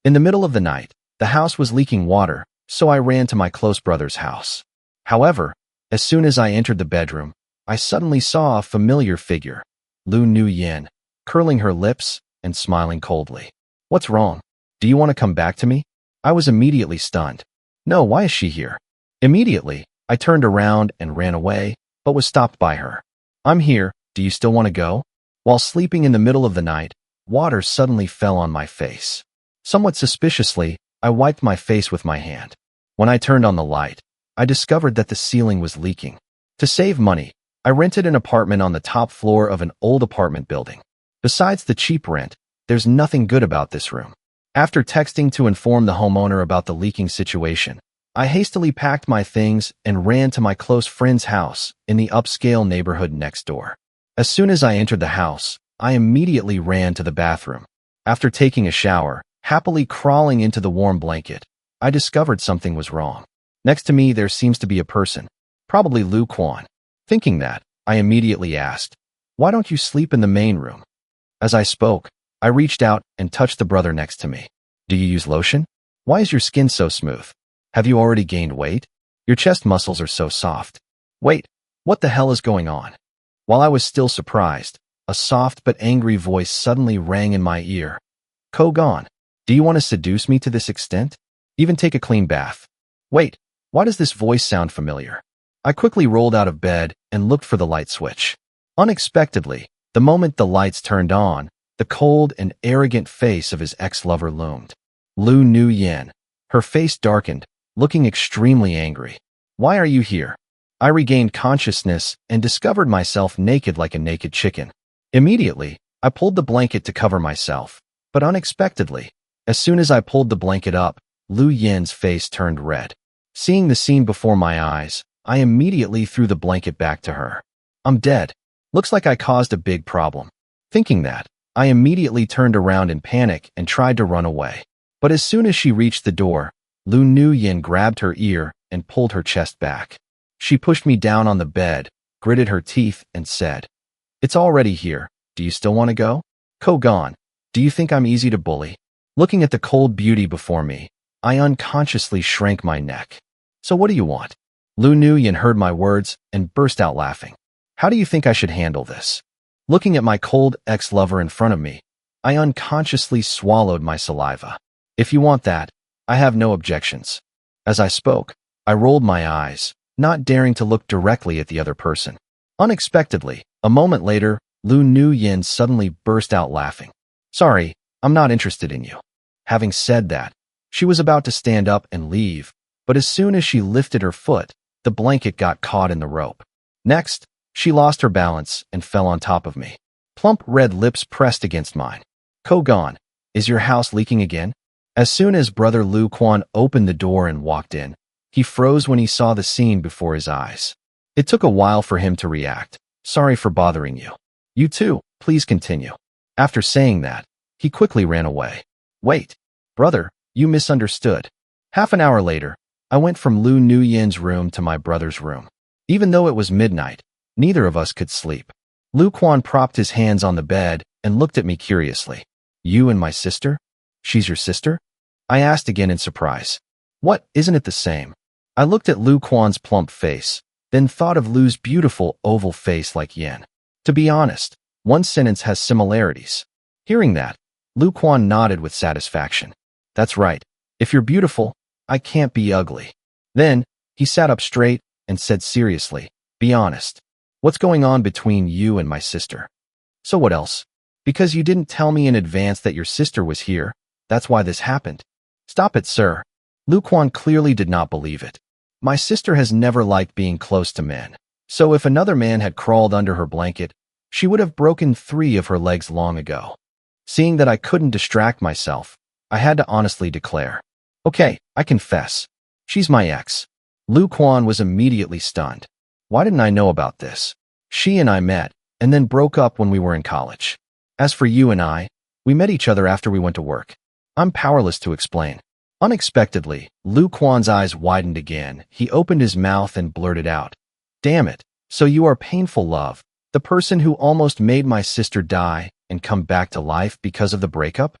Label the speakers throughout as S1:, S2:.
S1: In the middle of the night, the house was leaking water, so I ran to my close brother's house. However, as soon as I entered the bedroom, I suddenly saw a familiar figure, Lu Nu-yin, curling her lips and smiling coldly. "What's wrong? Do you want to come back to me?" I was immediately stunned. "No, why is she here?" Immediately, I turned around and ran away, but was stopped by her. "I'm here, do you still want to go?" While sleeping in the middle of the night, water suddenly fell on my face. Somewhat suspiciously, I wiped my face with my hand. When I turned on the light, I discovered that the ceiling was leaking. To save money, I rented an apartment on the top floor of an old apartment building. Besides the cheap rent, there's nothing good about this room. After texting to inform the homeowner about the leaking situation, I hastily packed my things and ran to my close friend's house in the upscale neighborhood next door. As soon as I entered the house, I immediately ran to the bathroom. After taking a shower, happily crawling into the warm blanket, I discovered something was wrong. Next to me there seems to be a person, probably Lu Quan. Thinking that, I immediately asked, "Why don't you sleep in the main room?" As I spoke, I reached out and touched the brother next to me. "Do you use lotion? Why is your skin so smooth? Have you already gained weight? Your chest muscles are so soft. Wait, what the hell is going on?" While I was still surprised, a soft but angry voice suddenly rang in my ear. "Kogan, do you want to seduce me to this extent? Even take a clean bath?" Wait, why does this voice sound familiar? I quickly rolled out of bed and looked for the light switch. Unexpectedly, the moment the lights turned on, the cold and arrogant face of his ex-lover loomed. Lu Nu-yin. Her face darkened, looking extremely angry. "Why are you here?" I regained consciousness and discovered myself naked like a naked chicken. Immediately, I pulled the blanket to cover myself, but unexpectedly, as soon as I pulled the blanket up, Lu Yin's face turned red. Seeing the scene before my eyes, I immediately threw the blanket back to her. "I'm dead. Looks like I caused a big problem." Thinking that, I immediately turned around in panic and tried to run away. But as soon as she reached the door, Lu Nu-yin grabbed her ear and pulled her chest back. She pushed me down on the bed, gritted her teeth, and said, "It's already here. Do you still want to go? Kogan, do you think I'm easy to bully?" Looking at the cold beauty before me, I unconsciously shrank my neck. "So what do you want?" Lu Nu-yin heard my words and burst out laughing. "How do you think I should handle this?" Looking at my cold ex-lover in front of me, I unconsciously swallowed my saliva. "If you want that, I have no objections." As I spoke, I rolled my eyes, not daring to look directly at the other person. Unexpectedly, a moment later, Lu Nu-yin suddenly burst out laughing. "Sorry, I'm not interested in you." Having said that, she was about to stand up and leave, but as soon as she lifted her foot, the blanket got caught in the rope. Next, she lost her balance and fell on top of me. Plump red lips pressed against mine. "Kogan, is your house leaking again?" As soon as brother Lu Quan opened the door and walked in, he froze when he saw the scene before his eyes. It took a while for him to react. "Sorry for bothering you." "You too, please continue." After saying that, he quickly ran away. "Wait, brother, you misunderstood." Half an hour later, I went from Lu Nu-yin's room to my brother's room. Even though it was midnight, neither of us could sleep. Lu Quan propped his hands on the bed and looked at me curiously. "You and my sister? She's your sister?" I asked again in surprise. "What, isn't it the same?" I looked at Lu Quan's plump face, then thought of Lu's beautiful oval face like yin. To be honest, one sentence has similarities. Hearing that, Lu Quan nodded with satisfaction. "That's right. If you're beautiful, I can't be ugly." Then, he sat up straight and said seriously, "Be honest. What's going on between you and my sister?" "So what else? Because you didn't tell me in advance that your sister was here, that's why this happened." "Stop it, sir." Lu Quan clearly did not believe it. "My sister has never liked being close to men, so if another man had crawled under her blanket, she would have broken 3 of her legs long ago." Seeing that I couldn't distract myself, I had to honestly declare, "Okay, I confess. She's my ex." Lu Quan was immediately stunned. Why didn't I know about this? She and I met, and then broke up when we were in college. As for you and I, we met each other after we went to work. I'm powerless to explain. Unexpectedly, Lu Quan's eyes widened again. He opened his mouth and blurted out, "Damn it, so you are Painful Love, the person who almost made my sister die and come back to life because of the breakup?"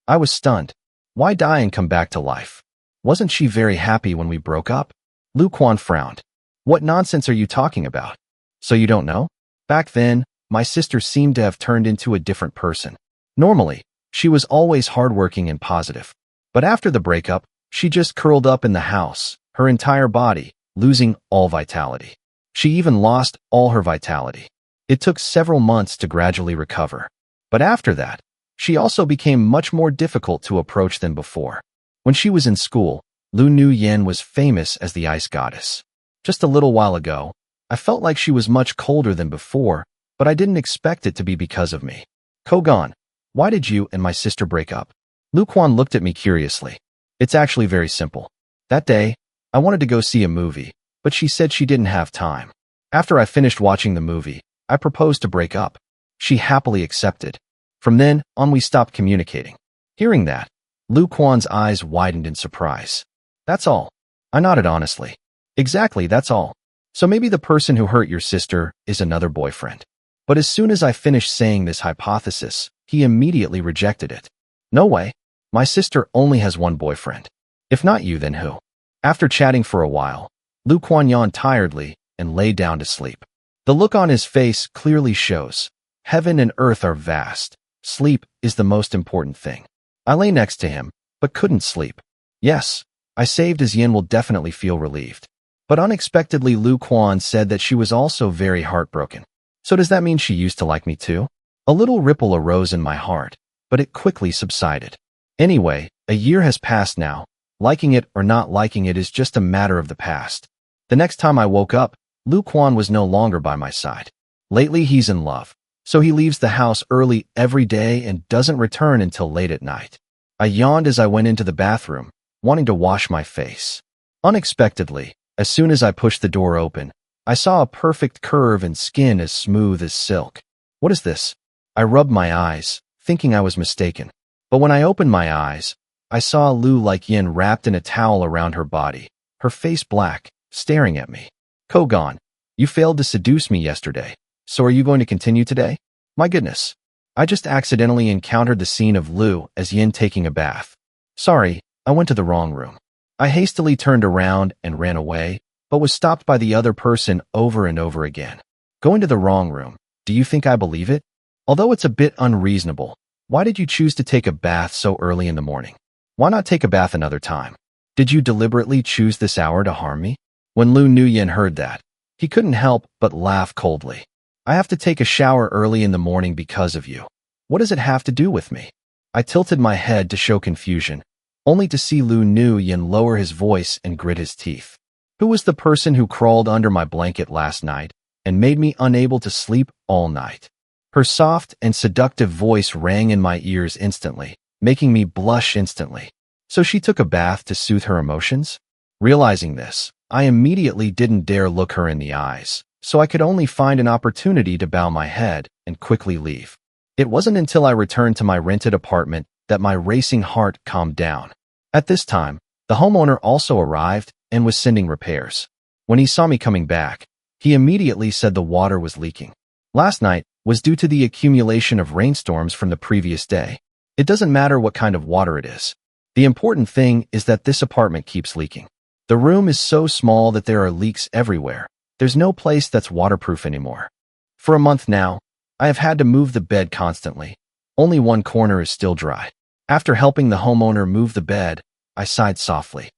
S1: I was stunned. Why die and come back to life? Wasn't she very happy when we broke up? Lu Quan frowned. What nonsense are you talking about? So you don't know? Back then, my sister seemed to have turned into a different person. Normally, she was always hardworking and positive. But after the breakup, she just curled up in the house, her entire body, losing all vitality. She even lost all her vitality. It took several months to gradually recover. But after that, she also became much more difficult to approach than before. When she was in school, Lu Nuyen was famous as the ice goddess. Just a little while ago, I felt like she was much colder than before, but I didn't expect it to be because of me. Kogan, why did you and my sister break up? Lu Quan looked at me curiously. It's actually very simple. That day, I wanted to go see a movie, but she said she didn't have time. After I finished watching the movie, I proposed to break up. She happily accepted. From then on, we stopped communicating. Hearing that, Lu Quan's eyes widened in surprise. That's all. I nodded honestly. Exactly, that's all. So maybe the person who hurt your sister is another boyfriend. But as soon as I finished saying this hypothesis, he immediately rejected it. No way. My sister only has one boyfriend. If not you, then who? After chatting for a while, Lu Quan yawned tiredly and lay down to sleep. The look on his face clearly shows heaven and earth are vast. Sleep is the most important thing. I lay next to him, but couldn't sleep. Yes, I saved as Yin will definitely feel relieved. But unexpectedly Lu Quan said that she was also very heartbroken. So does that mean she used to like me too? A little ripple arose in my heart, but it quickly subsided. Anyway, a year has passed now. Liking it or not liking it is just a matter of the past. The next time I woke up, Lu Quan was no longer by my side. Lately he's in love, so he leaves the house early every day and doesn't return until late at night. I yawned as I went into the bathroom, wanting to wash my face. Unexpectedly, as soon as I pushed the door open, I saw a perfect curve and skin as smooth as silk. What is this? I rubbed my eyes, thinking I was mistaken. But when I opened my eyes, I saw Lu like Yin wrapped in a towel around her body, her face black, staring at me. Kogan, you failed to seduce me yesterday, so are you going to continue today? My goodness. I just accidentally encountered the scene of Lu as Yin taking a bath. Sorry, I went to the wrong room. I hastily turned around and ran away, but was stopped by the other person over and over again. Going to the wrong room, do you think I believe it? Although it's a bit unreasonable, why did you choose to take a bath so early in the morning? Why not take a bath another time? Did you deliberately choose this hour to harm me? When Lu Nuyen heard that, he couldn't help but laugh coldly. I have to take a shower early in the morning because of you. What does it have to do with me? I tilted my head to show confusion, only to see Lu Nuyen lower his voice and grit his teeth. Who was the person who crawled under my blanket last night and made me unable to sleep all night? Her soft and seductive voice rang in my ears instantly, making me blush instantly. So she took a bath to soothe her emotions? Realizing this, I immediately didn't dare look her in the eyes, so I could only find an opportunity to bow my head and quickly leave. It wasn't until I returned to my rented apartment that my racing heart calmed down. At this time, the homeowner also arrived and was sending repairs. When he saw me coming back, he immediately said the water was leaking. Last night was due to the accumulation of rainstorms from the previous day. It doesn't matter what kind of water it is. The important thing is that this apartment keeps leaking. The room is so small that there are leaks everywhere. There's no place that's waterproof anymore. For a month now, I have had to move the bed constantly. Only one corner is still dry. After helping the homeowner move the bed, I sighed softly.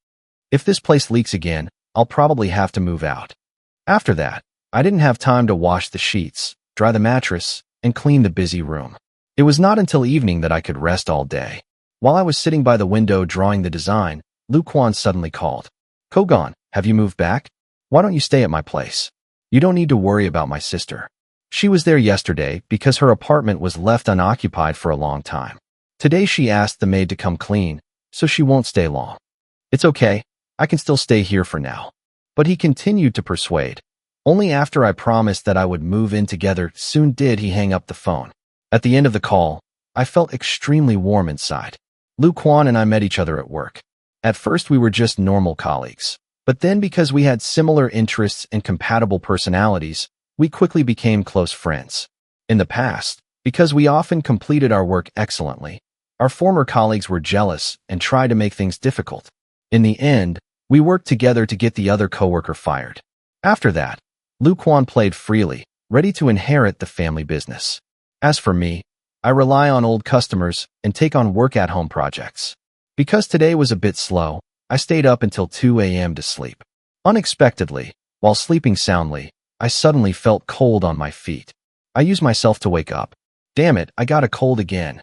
S1: If this place leaks again, I'll probably have to move out. After that, I didn't have time to wash the sheets, dry the mattress, and clean the busy room. It was not until evening that I could rest all day. While I was sitting by the window drawing the design, Lu Quan suddenly called. Kogan, have you moved back? Why don't you stay at my place? You don't need to worry about my sister. She was there yesterday because her apartment was left unoccupied for a long time. Today she asked the maid to come clean, so she won't stay long. It's okay, I can still stay here for now. But he continued to persuade. Only after I promised that I would move in together soon did he hang up the phone. At the end of the call, I felt extremely warm inside. Lu Quan and I met each other at work. At first we were just normal colleagues, but then because we had similar interests and compatible personalities, we quickly became close friends. In the past, because we often completed our work excellently, Our former colleagues were jealous and tried to make things difficult. In the end, we worked together to get the other coworker fired. After that, Lu Quan played freely, ready to inherit the family business. As for me, I rely on old customers and take on work-at-home projects. Because today was a bit slow, I stayed up until 2 a.m. to sleep. Unexpectedly, while sleeping soundly, I suddenly felt cold on my feet. I used myself to wake up. Damn it, I got a cold again.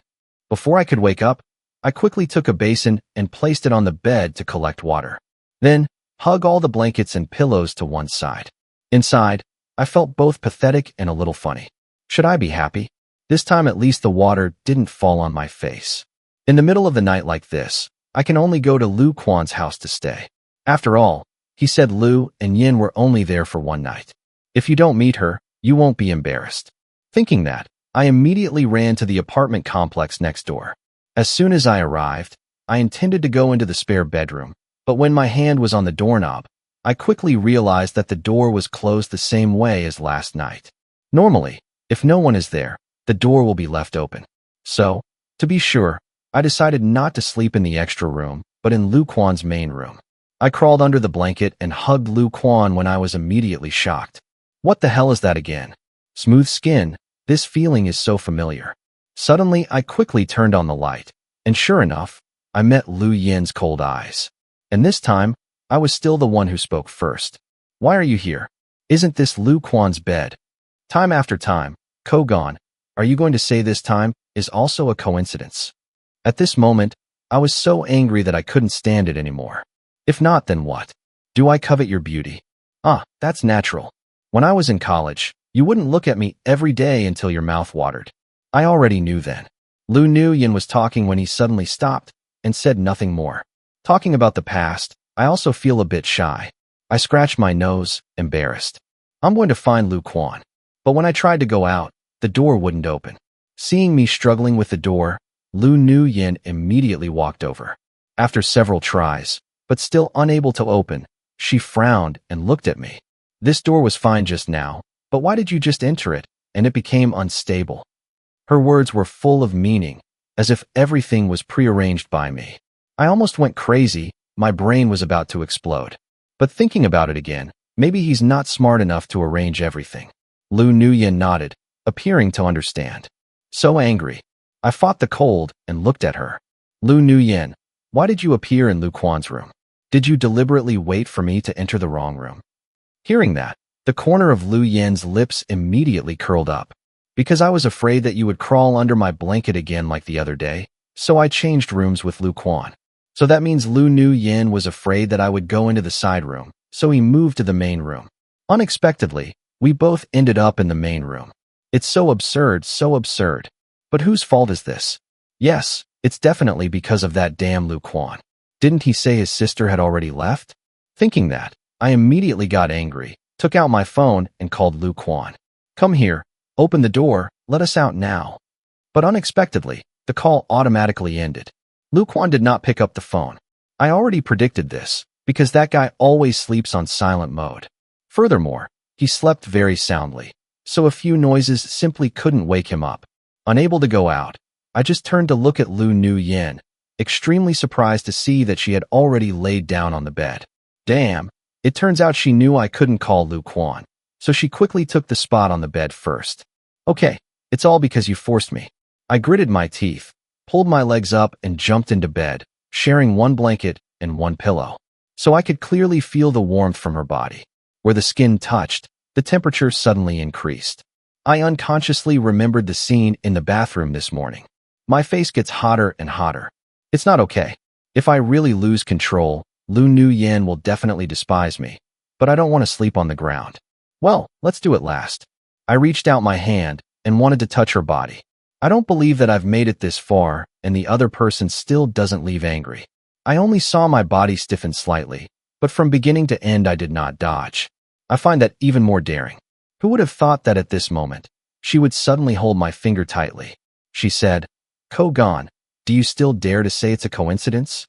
S1: Before I could wake up, I quickly took a basin and placed it on the bed to collect water. Then, hug all the blankets and pillows to one side. Inside, I felt both pathetic and a little funny. Should I be happy? This time at least the water didn't fall on my face. In the middle of the night like this, I can only go to Lu Quan's house to stay. After all, he said Lu and Yin were only there for one night. If you don't meet her, you won't be embarrassed. Thinking that, I immediately ran to the apartment complex next door. As soon as I arrived, I intended to go into the spare bedroom, but when my hand was on the doorknob, I quickly realized that the door was closed the same way as last night. Normally, if no one is there, the door will be left open. So, to be sure, I decided not to sleep in the extra room, but in Lu Quan's main room. I crawled under the blanket and hugged Lu Quan when I was immediately shocked. What the hell is that again? Smooth skin, this feeling is so familiar. Suddenly, I quickly turned on the light, and sure enough, I met Lu Yin's cold eyes. And this time, I was still the one who spoke first. Why are you here? Isn't this Lu Quan's bed? Time after time, Kogan, are you going to say this time is also a coincidence? At this moment, I was so angry that I couldn't stand it anymore. If not, then what? Do I covet your beauty? Ah, that's natural. When I was in college, you wouldn't look at me every day until your mouth watered. I already knew then. Lu Yin was talking when he suddenly stopped and said nothing more. Talking about the past, I also feel a bit shy. I scratched my nose, embarrassed. I'm going to find Lu Quan. But when I tried to go out, the door wouldn't open. Seeing me struggling with the door, Lu Yin immediately walked over. After several tries, but still unable to open, she frowned and looked at me. This door was fine just now, but why did you just enter it, and it became unstable? Her words were full of meaning, as if everything was prearranged by me. I almost went crazy, my brain was about to explode. But thinking about it again, maybe he's not smart enough to arrange everything. Lu Yin nodded, appearing to understand. So angry, I fought the cold and looked at her. Lu Yin, why did you appear in Lu Quan's room? Did you deliberately wait for me to enter the wrong room? Hearing that, the corner of Lu Yin's lips immediately curled up. Because I was afraid that you would crawl under my blanket again like the other day, so I changed rooms with Lu Quan. So that means Lu Yin was afraid that I would go into the side room, so he moved to the main room. Unexpectedly, we both ended up in the main room. It's so absurd, so absurd. But whose fault is this? Yes, it's definitely because of that damn Lu Quan. Didn't he say his sister had already left? Thinking that, I immediately got angry, took out my phone, and called Lu Quan. Come here, open the door, let us out now. But unexpectedly, the call automatically ended. Lu Quan did not pick up the phone. I already predicted this, because that guy always sleeps on silent mode. Furthermore, he slept very soundly, so a few noises simply couldn't wake him up. Unable to go out, I just turned to look at Lu Yin, extremely surprised to see that she had already laid down on the bed. Damn, it turns out she knew I couldn't call Lu Quan, so she quickly took the spot on the bed first. Okay, it's all because you forced me. I gritted my teeth, pulled my legs up and jumped into bed, sharing one blanket and one pillow. So I could clearly feel the warmth from her body. Where the skin touched, the temperature suddenly increased. I unconsciously remembered the scene in the bathroom this morning. My face gets hotter and hotter. It's not okay. If I really lose control, Lu Yin will definitely despise me, but I don't want to sleep on the ground. Well, let's do it last. I reached out my hand and wanted to touch her body. I don't believe that I've made it this far and the other person still doesn't leave angry. I only saw my body stiffen slightly, but from beginning to end I did not dodge. I find that even more daring. Who would have thought that at this moment, she would suddenly hold my finger tightly? She said, Kogan, do you still dare to say it's a coincidence?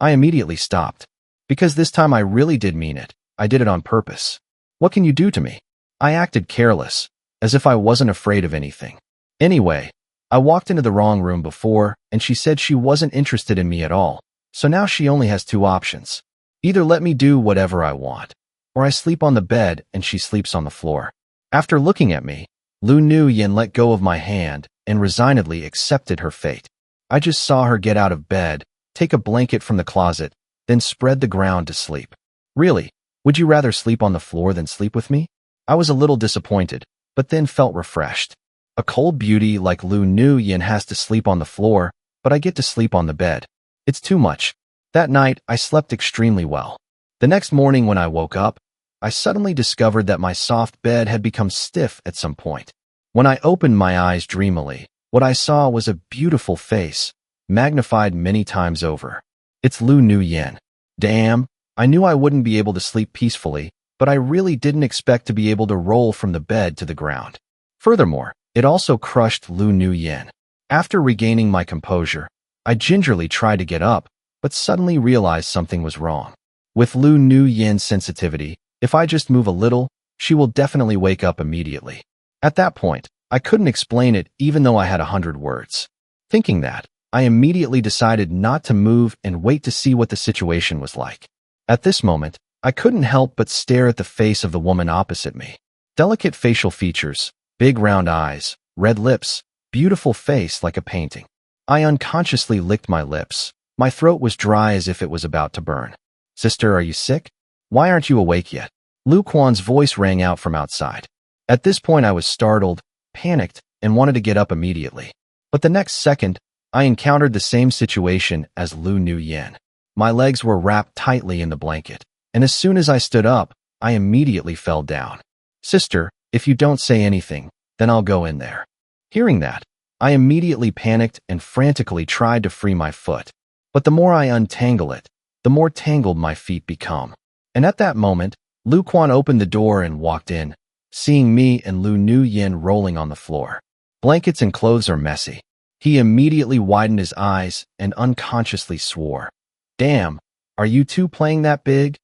S1: I immediately stopped. Because this time I really did mean it. I did it on purpose. What can you do to me? I acted careless, as if I wasn't afraid of anything. Anyway, I walked into the wrong room before, and she said she wasn't interested in me at all. So now she only has two options. Either let me do whatever I want, or I sleep on the bed and she sleeps on the floor. After looking at me, Lu Nuyen let go of my hand and resignedly accepted her fate. I just saw her get out of bed, take a blanket from the closet, then spread the ground to sleep. Really, would you rather sleep on the floor than sleep with me? I was a little disappointed, but then felt refreshed. A cold beauty like Lu Nuyen has to sleep on the floor, but I get to sleep on the bed. It's too much. That night, I slept extremely well. The next morning when I woke up, I suddenly discovered that my soft bed had become stiff at some point. When I opened my eyes dreamily, what I saw was a beautiful face, magnified many times over. It's Lu Nuyen. Damn, I knew I wouldn't be able to sleep peacefully, but I really didn't expect to be able to roll from the bed to the ground. Furthermore, it also crushed Lu Nuyen. After regaining my composure, I gingerly tried to get up, but suddenly realized something was wrong. With Lu Nuyen's sensitivity, if I just move a little, she will definitely wake up immediately. At that point, I couldn't explain it even though I had 100 words. Thinking that, I immediately decided not to move and wait to see what the situation was like. At this moment, I couldn't help but stare at the face of the woman opposite me. Delicate facial features, big round eyes, red lips, beautiful face like a painting. I unconsciously licked my lips. My throat was dry as if it was about to burn. "Sister, are you sick? Why aren't you awake yet?" Lu Quan's voice rang out from outside. At this point I was startled, panicked, and wanted to get up immediately. But the next second, I encountered the same situation as Lu Nuyen. My legs were wrapped tightly in the blanket, and as soon as I stood up, I immediately fell down. "Sister, if you don't say anything, then I'll go in there." Hearing that, I immediately panicked and frantically tried to free my foot. But the more I untangle it, the more tangled my feet become. And at that moment, Lu Quan opened the door and walked in, seeing me and Lu Nuyen rolling on the floor. Blankets and clothes are messy. He immediately widened his eyes and unconsciously swore. "Damn, are you two playing that big?"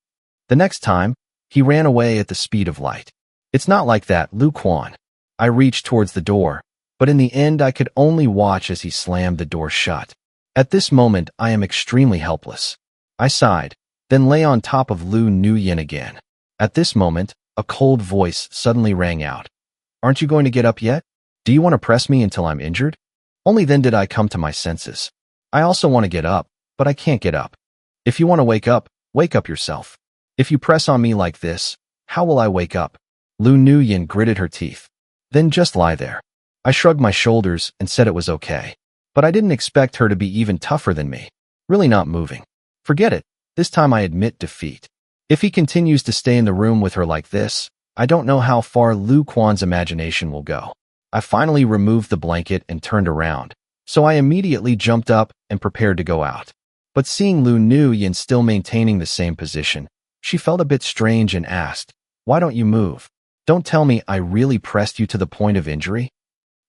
S1: The next time, he ran away at the speed of light. "It's not like that, Lu Quan." I reached towards the door, but in the end I could only watch as he slammed the door shut. At this moment, I am extremely helpless. I sighed, then lay on top of Lu Nuyen again. At this moment, a cold voice suddenly rang out. "Aren't you going to get up yet? Do you want to press me until I'm injured?" Only then did I come to my senses. I also want to get up, but I can't get up. "If you want to wake up yourself. If you press on me like this, how will I wake up?" Lu Nuyen gritted her teeth. "Then just lie there." I shrugged my shoulders and said it was okay. But I didn't expect her to be even tougher than me. Really not moving. Forget it. This time I admit defeat. If he continues to stay in the room with her like this, I don't know how far Lu Quan's imagination will go. I finally removed the blanket and turned around, so I immediately jumped up and prepared to go out. But seeing Lu Nuyen still maintaining the same position, she felt a bit strange and asked, "Why don't you move? Don't tell me I really pressed you to the point of injury?"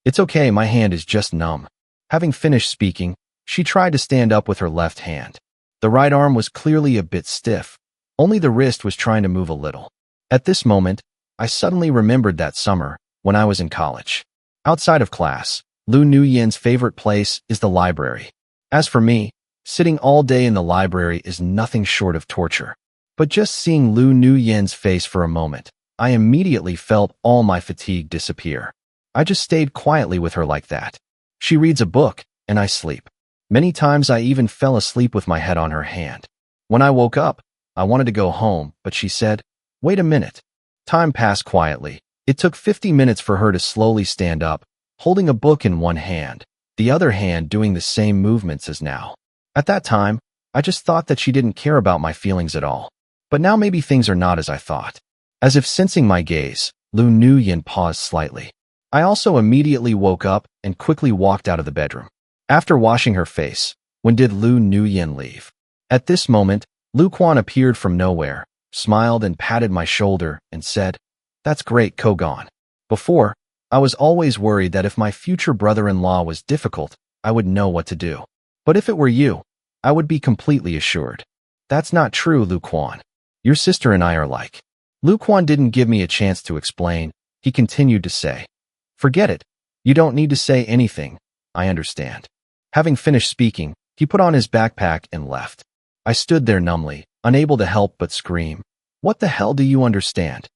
S1: "It's okay, my hand is just numb." Having finished speaking, she tried to stand up with her left hand. The right arm was clearly a bit stiff. Only the wrist was trying to move a little. At this moment, I suddenly remembered that summer when I was in college. Outside of class, Lu Nuyen's favorite place is the library. As for me, sitting all day in the library is nothing short of torture. But just seeing Lu Nuyen's face for a moment, I immediately felt all my fatigue disappear. I just stayed quietly with her like that. She reads a book, and I sleep. Many times I even fell asleep with my head on her hand. When I woke up, I wanted to go home, but she said, "Wait a minute." Time passed quietly. It took 50 minutes for her to slowly stand up, holding a book in one hand, the other hand doing the same movements as now. At that time, I just thought that she didn't care about my feelings at all. But now maybe things are not as I thought. As if sensing my gaze, Lu Nuyen paused slightly. I also immediately woke up and quickly walked out of the bedroom. After washing her face, when did Lu Nuyen leave? At this moment, Lu Quan appeared from nowhere, smiled and patted my shoulder and said, "That's great, Kogon." Before, I was always worried that if my future brother-in-law was difficult, I would know what to do. But if it were you, I would be completely assured. "That's not true, Lu Quan. Your sister and I are like." Lu Quan didn't give me a chance to explain. He continued to say, "Forget it. You don't need to say anything. I understand. Having finished speaking, he put on his backpack and left. I stood there numbly, unable to help but scream. What the hell do you understand?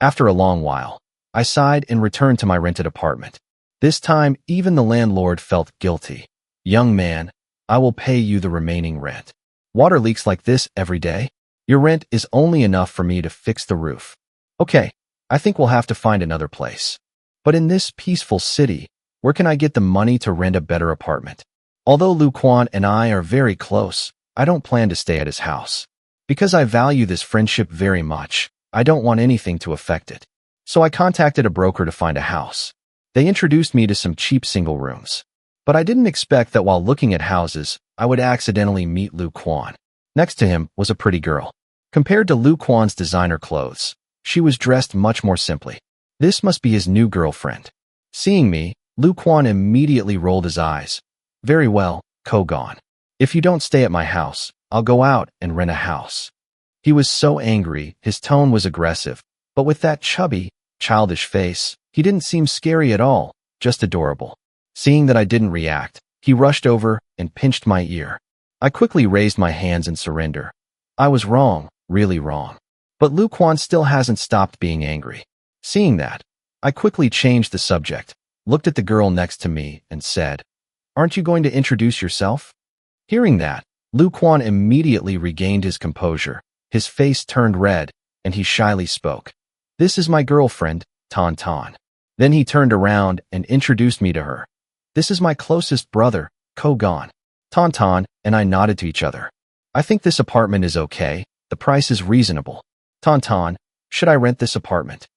S1: After a long while, I sighed and returned to my rented apartment. This time, even the landlord felt guilty. Young man, I will pay you the remaining rent. Water leaks like this every day? Your rent is only enough for me to fix the roof. Okay, I think we'll have to find another place. But in this peaceful city, where can I get the money to rent a better apartment? Although Lu Quan and I are very close, I don't plan to stay at his house. Because I value this friendship very much, I don't want anything to affect it. So I contacted a broker to find a house. They introduced me to some cheap single rooms. But I didn't expect that while looking at houses, I would accidentally meet Lu Quan. Next to him was a pretty girl. Compared to Lu Quan's designer clothes, she was dressed much more simply. This must be his new girlfriend. Seeing me, Lu Quan immediately rolled his eyes. Very well, Kogon. If you don't stay at my house, I'll go out and rent a house. He was so angry, his tone was aggressive, but with that chubby, childish face, he didn't seem scary at all, just adorable. Seeing that I didn't react, he rushed over and pinched my ear. I quickly raised my hands in surrender. I was wrong, really wrong. But Lu Quan still hasn't stopped being angry. Seeing that, I quickly changed the subject, looked at the girl next to me, and said, "Aren't you going to introduce yourself?" Hearing that, Lu Quan immediately regained his composure. His face turned red, and he shyly spoke. "This is my girlfriend, Tan Tan." Then he turned around and introduced me to her. "This is my closest brother, Kogon." Tan Tan and I nodded to each other. "I think this apartment is okay. The price is reasonable. Tan Tan, should I rent this apartment?"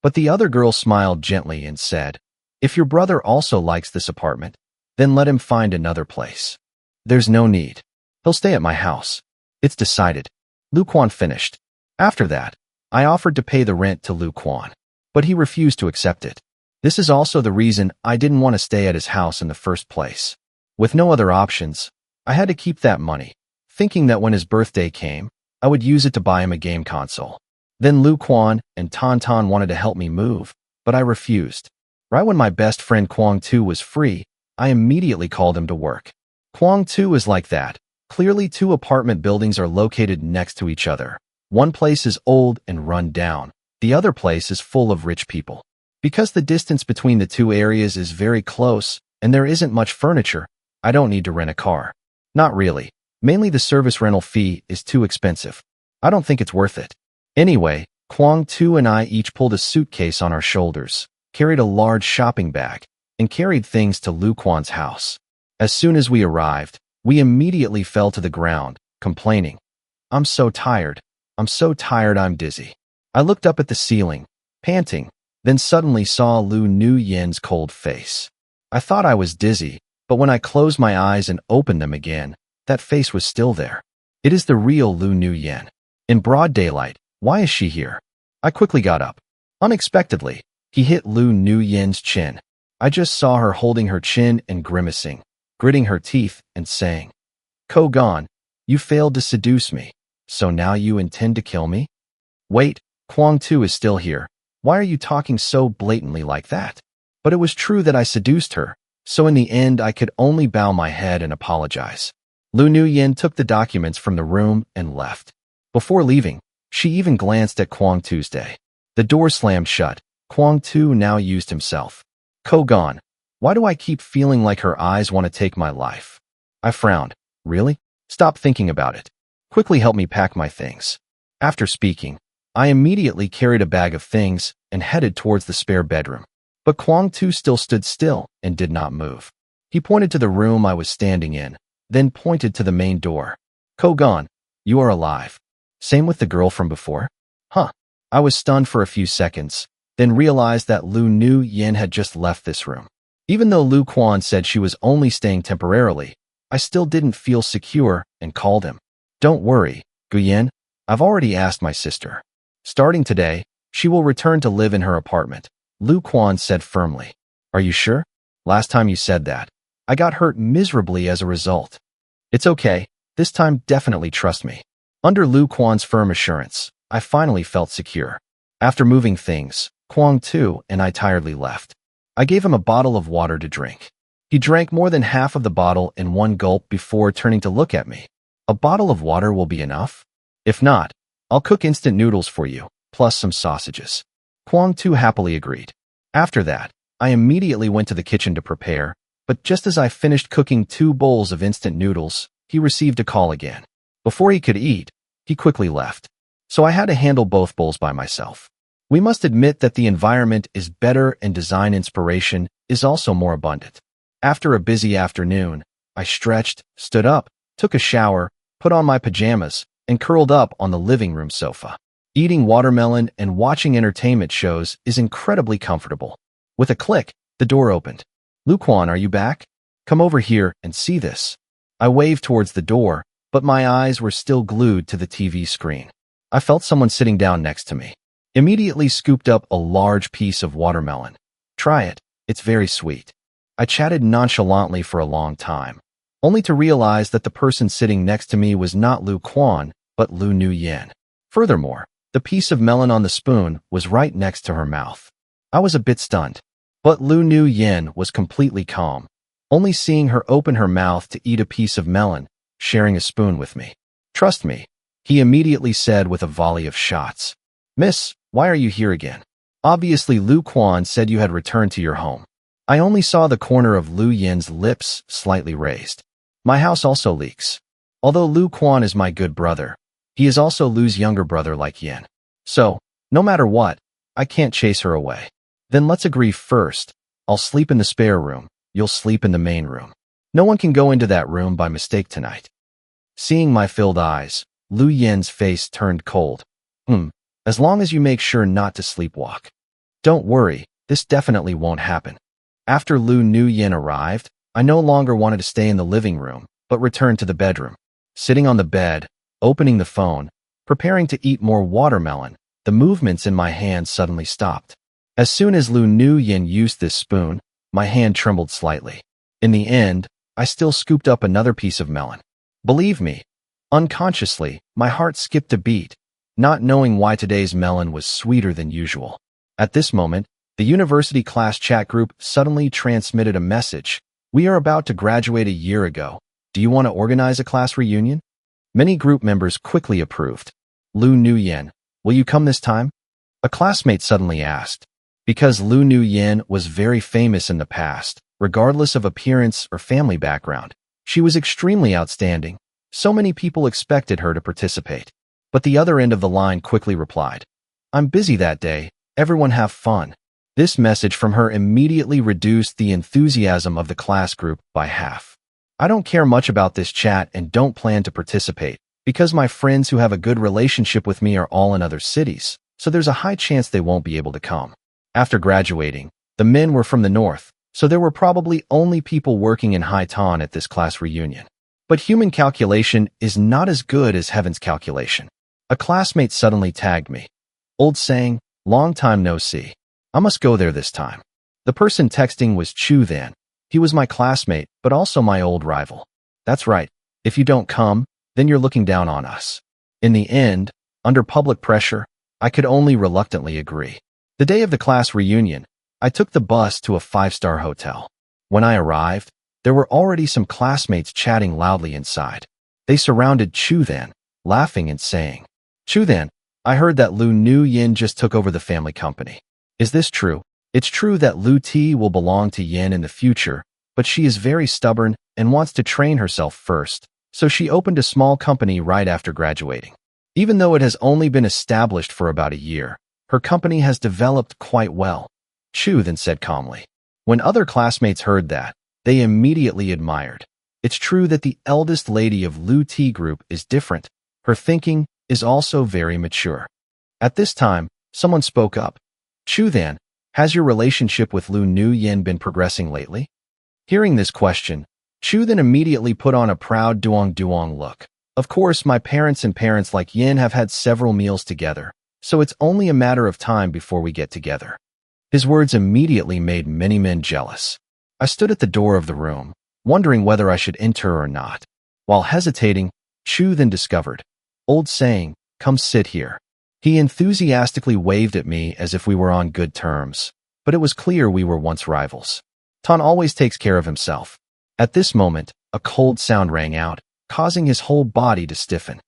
S1: But the other girl smiled gently and said, "If your brother also likes this apartment, then let him find another place. There's no need. He'll stay at my house. It's decided." Lu Quan finished. After that, I offered to pay the rent to Lu Quan, but he refused to accept it. This is also the reason I didn't want to stay at his house in the first place. With no other options, I had to keep that money, thinking that when his birthday came, I would use it to buy him a game console. Then Lu Quan and Tan Tan wanted to help me move, but I refused. Right when my best friend Kwang Tu was free, I immediately called him to work. Kwang Tu is like that. Clearly, two apartment buildings are located next to each other. One place is old and run down. The other place is full of rich people. Because the distance between the two areas is very close and there isn't much furniture, I don't need to rent a car. Not really. Mainly the service rental fee is too expensive. I don't think it's worth it. Anyway, Kwang Tu and I each pulled a suitcase on our shoulders, carried a large shopping bag, and carried things to Lu Quan's house. As soon as we arrived, we immediately fell to the ground, complaining, "I'm so tired. I'm so tired I'm dizzy." I looked up at the ceiling, panting, then suddenly saw Lu Nu Yen's cold face. I thought I was dizzy, but when I closed my eyes and opened them again, that face was still there. It is the real Lu Nu Yen. In broad daylight, why is she here? I quickly got up. Unexpectedly, he hit Lu Nu Yen's chin. I just saw her holding her chin and grimacing, gritting her teeth and saying, "Kogon, you failed to seduce me, so now you intend to kill me?" Wait, Kwang Tu is still here. Why are you talking so blatantly like that? But it was true that I seduced her, so in the end I could only bow my head and apologize. Lu Nu Yen took the documents from the room and left. Before leaving, she even glanced at Kwang Tu's day. The door slammed shut. Kwang Tu now used himself. "Kogon, why do I keep feeling like her eyes want to take my life?" I frowned. "Really? Stop thinking about it. Quickly help me pack my things." After speaking, I immediately carried a bag of things and headed towards the spare bedroom. But Kwang Tu still stood still and did not move. He pointed to the room I was standing in, then pointed to the main door. "Kogon, you are alive. Same with the girl from before?" Huh. I was stunned for a few seconds, then realized that Lu Nu Yen had just left this room. Even though Lu Quan said she was only staying temporarily, I still didn't feel secure and called him. "Don't worry, Guyen, I've already asked my sister. Starting today, she will return to live in her apartment," Lu Quan said firmly. "Are you sure? Last time you said that, I got hurt miserably as a result." "It's okay. This time definitely trust me." Under Lu Quan's firm assurance, I finally felt secure. After moving things, Kwang Tu and I tiredly left. I gave him a bottle of water to drink. He He drank more than half of the bottle in one gulp before turning to look at me. A bottle of water will be enough? If not, I'll cook instant noodles for you, plus some sausages. Kwang too happily agreed. After that, I immediately went to the kitchen to prepare, but just as I finished cooking 2 bowls of instant noodles, he received a call again. Before he could eat, he quickly left. So I had to handle both bowls by myself. We must admit that the environment is better and design inspiration is also more abundant. After a busy afternoon, I stretched, stood up, took a shower, put on my pajamas, and curled up on the living room sofa. Eating watermelon and watching entertainment shows is incredibly comfortable. With a click, the door opened. "Lu Quan, are you back? Come over here and see this." I waved towards the door, but my eyes were still glued to the TV screen. I felt someone sitting down next to me. Immediately scooped up a large piece of watermelon. "Try it, it's very sweet." I chatted nonchalantly for a long time, only to realize that the person sitting next to me was not Lu Quan, but Lu Nuyen. Furthermore, the piece of melon on the spoon was right next to her mouth. I was a bit stunned, but Lu Nuyen was completely calm, only seeing her open her mouth to eat a piece of melon, sharing a spoon with me. "Trust me," he immediately said with a volley of shots. "Miss, why are you here again? Obviously Lu Quan said you had returned to your home." I only saw the corner of Lu Yen's lips slightly raised. "My house also leaks. Although Lu Quan is my good brother, he is also Lu's younger brother like Yen. So, no matter what, I can't chase her away." "Then let's agree first. I'll sleep in the spare room, you'll sleep in the main room. No one can go into that room by mistake tonight." Seeing my filled eyes, Lu Yen's face turned cold. As long as you make sure not to sleepwalk." "Don't worry, this definitely won't happen." After Lu Nuyen arrived, I no longer wanted to stay in the living room, but returned to the bedroom. Sitting on the bed, opening the phone, preparing to eat more watermelon, the movements in my hand suddenly stopped. As soon as Lu Nuyen used this spoon, my hand trembled slightly. In the end, I still scooped up another piece of melon. Believe me, unconsciously, my heart skipped a beat, not knowing why today's melon was sweeter than usual. At this moment, the university class chat group suddenly transmitted a message. "We are about to graduate a year ago. Do you want to organize a class reunion?" Many group members quickly approved. "Lu Nuyen, will you come this time?" A classmate suddenly asked. Because Lu Nuyen was very famous in the past, regardless of appearance or family background, she was extremely outstanding. So many people expected her to participate. But the other end of the line quickly replied, "I'm busy that day, everyone have fun." This message from her immediately reduced the enthusiasm of the class group by half. I don't care much about this chat and don't plan to participate, because my friends who have a good relationship with me are all in other cities, so there's a high chance they won't be able to come. After graduating, the men were from the north, so there were probably only people working in Haitan at this class reunion. But human calculation is not as good as heaven's calculation. A classmate suddenly tagged me. "Old saying, long time no see. I must go there this time." The person texting was Chu Then. He was my classmate, but also my old rival. "That's right. If you don't come, then you're looking down on us." In the end, under public pressure, I could only reluctantly agree. The day of the class reunion, I took the bus to a 5-star hotel. When I arrived, there were already some classmates chatting loudly inside. They surrounded Chu Then, laughing and saying, "Chu Then, I heard that Lu Nuyen just took over the family company. Is this true?" It's true that Lu Ti will belong to Yen in the future, but she is very stubborn and wants to train herself first, so she opened a small company right after graduating. Even though it has only been established for about a year, her company has developed quite well, Chu then said calmly. When other classmates heard that, they immediately admired. It's true that the eldest lady of Lu Ti group is different. Her thinking is also very mature. At this time, someone spoke up. "Chu then, has your relationship with Lu Nuyen been progressing lately?" Hearing this question, Chu then immediately put on a proud duong look. "Of course, my parents and parents like Yin have had several meals together, so it's only a matter of time before we get together." His words immediately made many men jealous. I stood at the door of the room, wondering whether I should enter or not. While hesitating, Chu then discovered, "Old saying, come sit here." He enthusiastically waved at me as if we were on good terms, but it was clear we were once rivals. Tan always takes care of himself. At this moment, a cold sound rang out, causing his whole body to stiffen.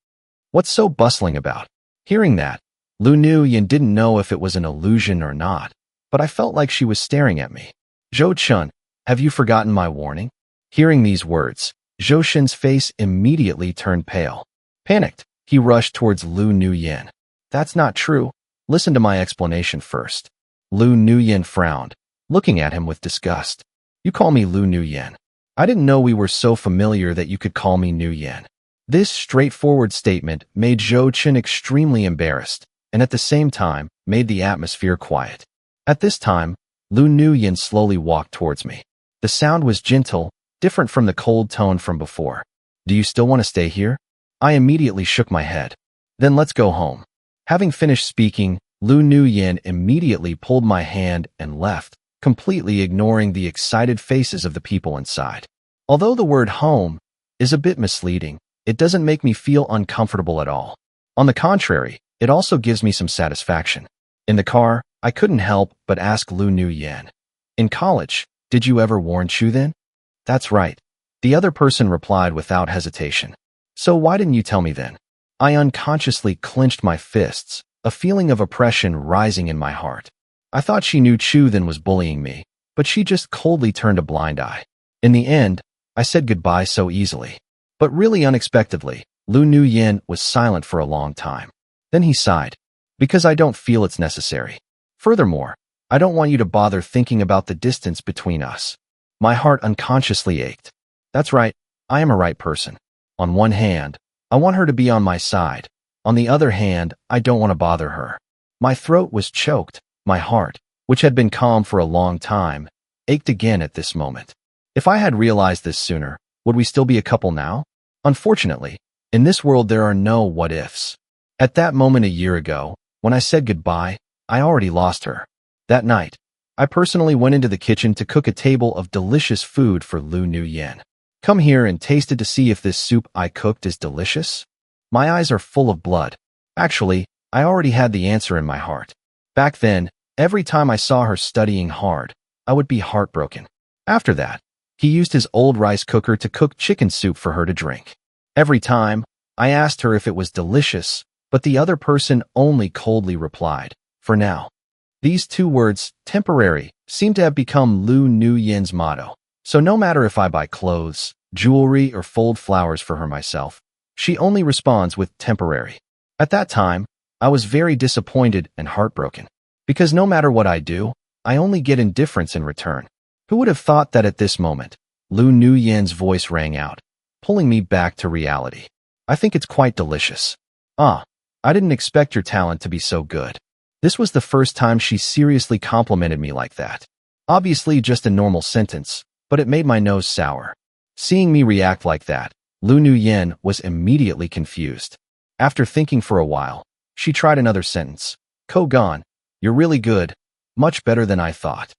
S1: What's so bustling about? Hearing that, Lu Nuyen didn't know if it was an illusion or not, but I felt like she was staring at me. Zhou Chun, have you forgotten my warning? Hearing these words, Zhou Shen's face immediately turned pale. Panicked, he rushed towards Lu Nuyen. That's not true. Listen to my explanation first. Lu Nuyen frowned, looking at him with disgust. You call me Lu Nuyen. I didn't know we were so familiar that you could call me Nuyen. This straightforward statement made Zhou Chen extremely embarrassed, and at the same time, made the atmosphere quiet. At this time, Lu Nuyen slowly walked towards me. The sound was gentle, different from the cold tone from before. Do you still want to stay here? I immediately shook my head. Then let's go home. Having finished speaking, Lu Nuyen immediately pulled my hand and left, completely ignoring the excited faces of the people inside. Although the word home is a bit misleading, it doesn't make me feel uncomfortable at all. On the contrary, it also gives me some satisfaction. In the car, I couldn't help but ask Lu Nuyen. In college, did you ever warn Chu then? That's right. The other person replied without hesitation. So why didn't you tell me then? I unconsciously clenched my fists, a feeling of oppression rising in my heart. I thought she knew Chu then was bullying me, but she just coldly turned a blind eye. In the end, I said goodbye so easily. But really unexpectedly, Lu Nuyen was silent for a long time. Then he sighed. Because I don't feel it's necessary. Furthermore, I don't want you to bother thinking about the distance between us. My heart unconsciously ached. That's right, I am a right person. On one hand, I want her to be on my side. On the other hand, I don't want to bother her. My throat was choked. My heart, which had been calm for a long time, ached again at this moment. If I had realized this sooner, would we still be a couple now? Unfortunately, in this world there are no what-ifs. At that moment a year ago, when I said goodbye, I already lost her. That night, I personally went into the kitchen to cook a table of delicious food for Lu Nuyen. Come here and taste it to see if this soup I cooked is delicious. My eyes are full of blood. Actually, I already had the answer in my heart. Back then, every time I saw her studying hard, I would be heartbroken. After that, he used his old rice cooker to cook chicken soup for her to drink. Every time, I asked her if it was delicious, but the other person only coldly replied, for now. These two words, temporary, seem to have become Lu Nuyen's motto. So no matter if I buy clothes, jewelry, or fold flowers for her myself, she only responds with temporary. At that time, I was very disappointed and heartbroken. Because no matter what I do, I only get indifference in return. Who would have thought that at this moment, Lu Nuyen's voice rang out, pulling me back to reality. I think it's quite delicious. I didn't expect your talent to be so good. This was the first time she seriously complimented me like that. Obviously just a normal sentence, but it made my nose sour. Seeing me react like that, Lu Nuyen was immediately confused. After thinking for a while, she tried another sentence. Kogan, you're really good, much better than I thought.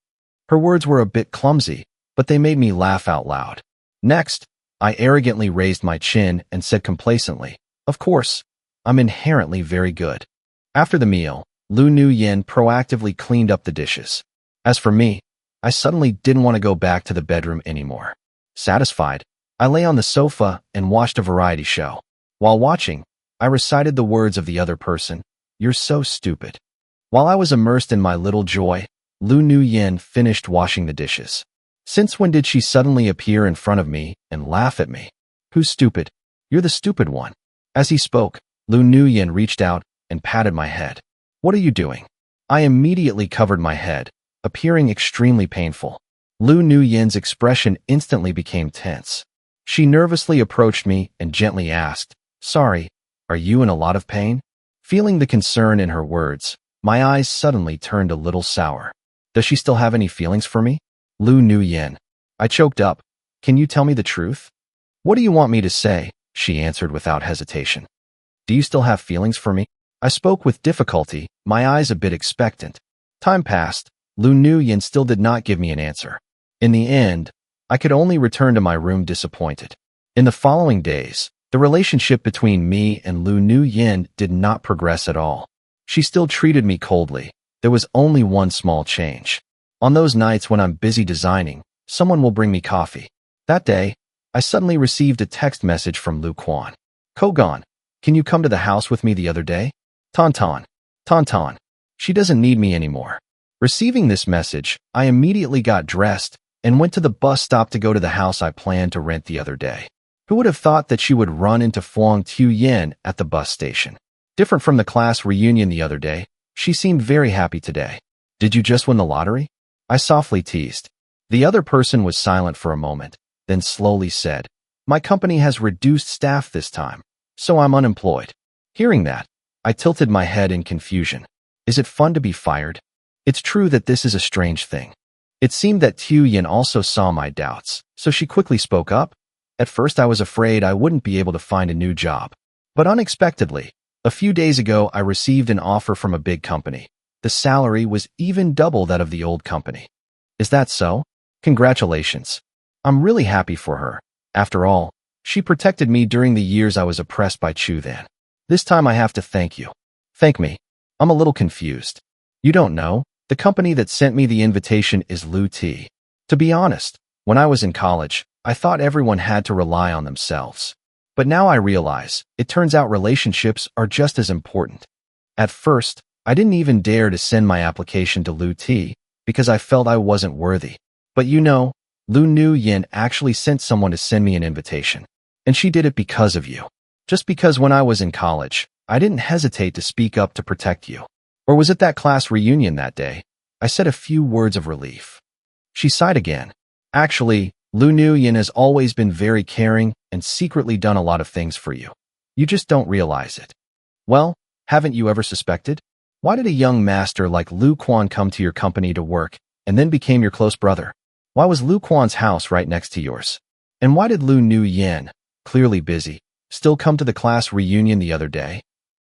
S1: Her words were a bit clumsy, but they made me laugh out loud. Next, I arrogantly raised my chin and said complacently, of course, I'm inherently very good. After the meal, Lu Nuyen proactively cleaned up the dishes. As for me, I suddenly didn't want to go back to the bedroom anymore. Satisfied, I lay on the sofa and watched a variety show. While watching, I recited the words of the other person, "You're so stupid." While I was immersed in my little joy, Lu Nuyen finished washing the dishes. Since when did she suddenly appear in front of me and laugh at me? Who's stupid? You're the stupid one. As he spoke, Lu Nuyen reached out and patted my head. What are you doing? I immediately covered my head, appearing extremely painful. Lu Nuyen's expression instantly became tense. She nervously approached me and gently asked, "Sorry, are you in a lot of pain?" Feeling the concern in her words, my eyes suddenly turned a little sour. Does she still have any feelings for me? Lu Nuyen. I choked up. Can you tell me the truth? What do you want me to say? She answered without hesitation. Do you still have feelings for me? I spoke with difficulty, my eyes a bit expectant. Time passed. Lu Nuyen still did not give me an answer. In the end, I could only return to my room disappointed. In the following days, the relationship between me and Lu Nuyen did not progress at all. She still treated me coldly. There was only one small change. On those nights when I'm busy designing, Someone will bring me coffee. That day, I suddenly received a text message from Lu Quan. Kogan, can you come to the house with me the other day? Tauntaun. Tauntaun. She doesn't need me anymore. Receiving this message, I immediately got dressed and went to the bus stop to go to the house I planned to rent the other day. Who would have thought that she would run into Fuang Tuyen at the bus station? Different from the class reunion the other day, she seemed very happy today. Did you just win the lottery? I softly teased. The other person was silent for a moment, then slowly said, my company has reduced staff this time, so I'm unemployed. Hearing that, I tilted my head in confusion. Is it fun to be fired? It's true that this is a strange thing. It seemed that Tuyen also saw my doubts, so she quickly spoke up. At first I was afraid I wouldn't be able to find a new job. But unexpectedly, a few days ago I received an offer from a big company. The salary was even double that of the old company. Is that so? Congratulations. I'm really happy for her. After all, she protected me during the years I was oppressed by Chu Then. This time I have to thank you. Thank me. I'm a little confused. You don't know, the company that sent me the invitation is Lu Ti. To be honest, when I was in college, I thought everyone had to rely on themselves. But now I realize, it turns out relationships are just as important. At first, I didn't even dare to send my application to Lu Ti because I felt I wasn't worthy. But you know, Lu Nu Yin actually sent someone to send me an invitation. And she did it because of you. Just because when I was in college, I didn't hesitate to speak up to protect you. Or was it that class reunion that day? I said a few words of relief. She sighed again. Actually, Lu Nu Yin has always been very caring and secretly done a lot of things for you. You just don't realize it. Well, haven't you ever suspected? Why did a young master like Lu Quan come to your company to work and then became your close brother? Why was Lu Quan's house right next to yours? And why did Lu Nu Yin, clearly busy, still come to the class reunion the other day?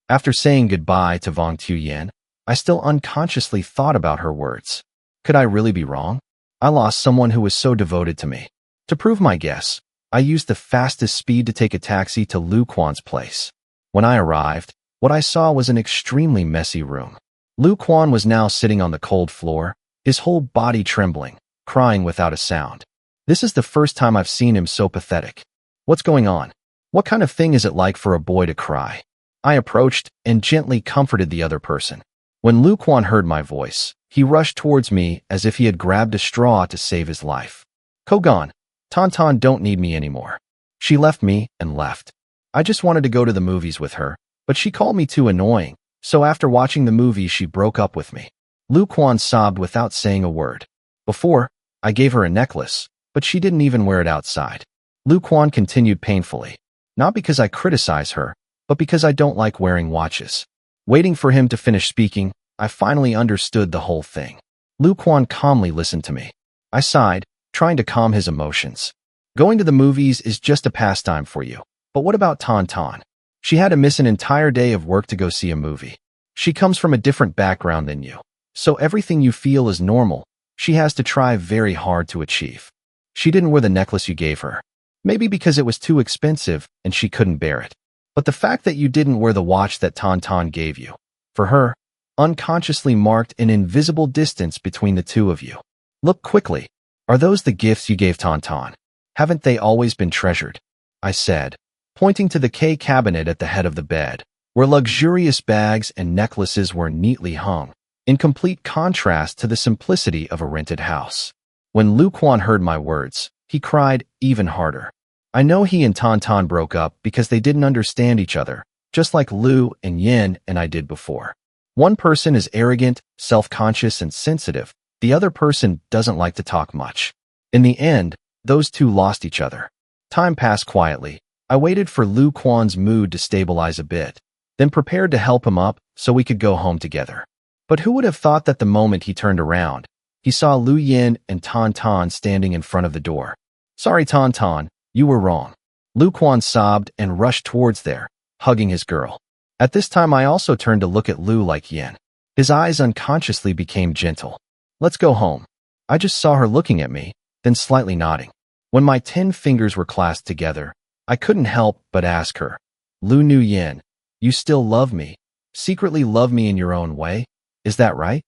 S1: After saying goodbye to Vong Tuyen, I still unconsciously thought about her words. Could I really be wrong? I lost someone who was so devoted to me. To prove my guess, I used the fastest speed to take a taxi to Lu Quan's place. When I arrived, what I saw was an extremely messy room. Lu Quan was now sitting on the cold floor, his whole body trembling, crying without a sound. This is the first time I've seen him so pathetic. What's going on? What kind of thing is it like for a boy to cry? I approached and gently comforted the other person. When Lu Quan heard my voice, he rushed towards me as if he had grabbed a straw to save his life. Kogan, Tauntaun don't need me anymore. She left me and left. I just wanted to go to the movies with her, but she called me too annoying, so after watching the movie she broke up with me. Lu Quan sobbed without saying a word. Before, I gave her a necklace, but she didn't even wear it outside. Lu Quan continued painfully. Not because I criticize her, but because I don't like wearing watches. Waiting for him to finish speaking, I finally understood the whole thing. Lu Quan calmly listened to me. I sighed, trying to calm his emotions. Going to the movies is just a pastime for you. But what about Tauntaun? She had to miss an entire day of work to go see a movie. She comes from a different background than you. So everything you feel is normal. She has to try very hard to achieve. She didn't wear the necklace you gave her. Maybe because it was too expensive and she couldn't bear it. But the fact that you didn't wear the watch that Tauntaun gave you, for her, unconsciously marked an invisible distance between the two of you. Look quickly. Are those the gifts you gave Tauntaun? Haven't they always been treasured? I said, pointing to the K cabinet at the head of the bed, where luxurious bags and necklaces were neatly hung, in complete contrast to the simplicity of a rented house. When Lu Quan heard my words, he cried even harder. I know he and Tauntaun broke up because they didn't understand each other, just like Lu and Yin and I did before. One person is arrogant, self-conscious, and sensitive. The other person doesn't like to talk much. In the end, those two lost each other. Time passed quietly. I waited for Lu Quan's mood to stabilize a bit, then prepared to help him up so we could go home together. But who would have thought that the moment he turned around, he saw Lu Yin and Tauntaun standing in front of the door. Sorry, Tauntaun, you were wrong. Lu Quan sobbed and rushed towards there, hugging his girl. At this time I also turned to look at Lu like Yin. His eyes unconsciously became gentle. Let's go home. I just saw her looking at me, then slightly nodding. When my 10 fingers were clasped together, I couldn't help but ask her, Lu Nu Yin, you still love me, secretly love me in your own way, is that right?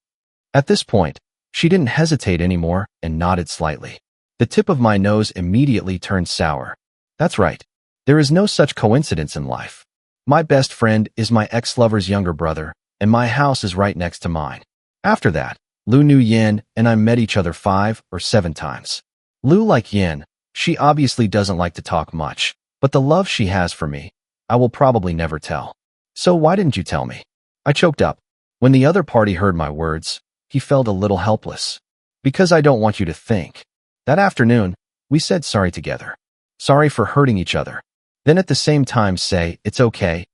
S1: At this point, she didn't hesitate anymore and nodded slightly. The tip of my nose immediately turned sour. That's right. There is no such coincidence in life. My best friend is my ex-lover's younger brother, and my house is right next to mine. After that, Lu knew Yin and I met each other 5 or 7 times. Lu like Yin, she obviously doesn't like to talk much, but the love she has for me, I will probably never tell. So why didn't you tell me? I choked up. When the other party heard my words, he felt a little helpless. Because I don't want you to think. That afternoon, we said sorry together. Sorry for hurting each other. Then at the same time say, it's okay,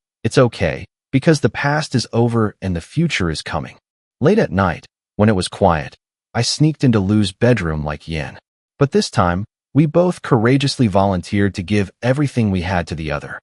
S1: because the past is over and the future is coming. Late at night, when it was quiet, I sneaked into Lu's bedroom like Yin. But this time, we both courageously volunteered to give everything we had to the other.